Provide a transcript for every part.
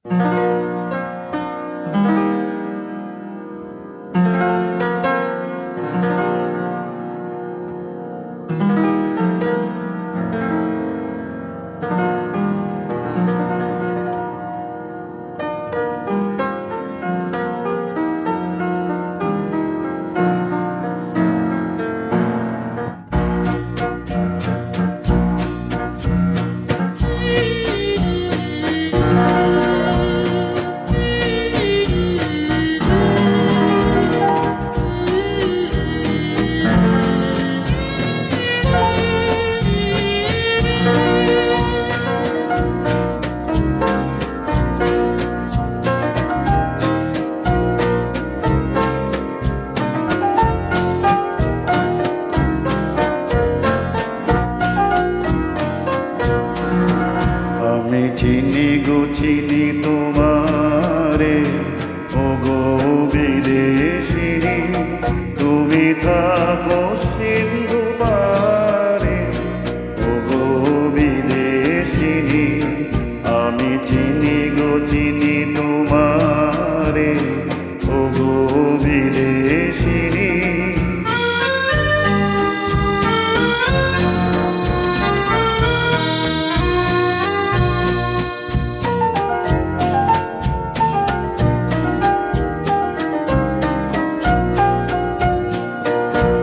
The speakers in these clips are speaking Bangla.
আমি চিনি গো চিনি তোমারে, ও গো বিদেশিনী, তুমি থাকো সিন্ধু পারে, ও গো বিদেশিনী। আমি চিনি গো চিনি তোমারে, ও গো বিদেশিনী।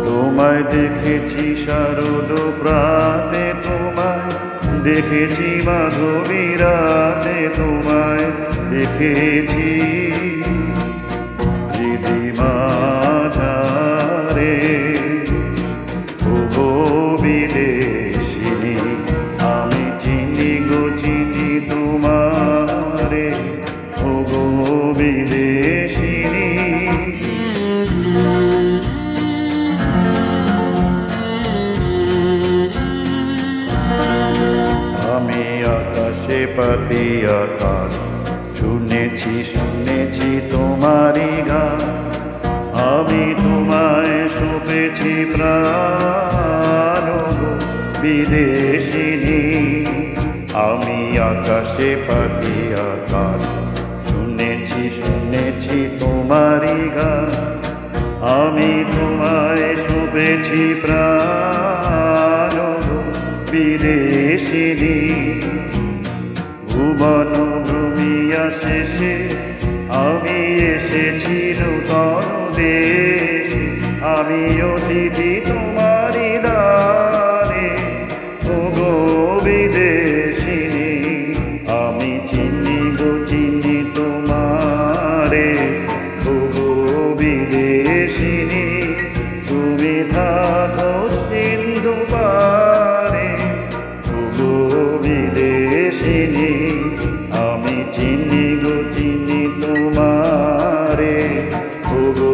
তোমায় দেখেছি শারদ প্রাতে, তোমায় দেখেছি মাধবী রাতে, তোমায় দেখেছি মাঝারে, ও গো বিদেশিনী। আমি চিনি গো চিনি তোমারে, ও গো বিদেশিনী। আমি আকাশে পাতিয়া গান শুনেছি শুনেছি তোমারই গান, আমি তোমায় সঁপেছি প্রাণ, গো বিদেশিনী। আমি আকাশে পাতিয়া গান শুনেছি শুনেছি তোমারই গান, আমি তোমায় সঁপেছি প্রাণ, গো বিদেশিনী। ভুবন ভ্রমিয়া শেষে আমি এসেছি নূতন দেশে, আমি অতিথি তোমারি দ্বারে, ও গো বিদেশিনী। আমি চিনি গো চিনি তোমারে, ও গো বিদেশিনী, তুমি থাকো সিন্ধু পারে, ও গো বিদেশিনী। আমি চিনি গো চিনি তোমারে, ও গো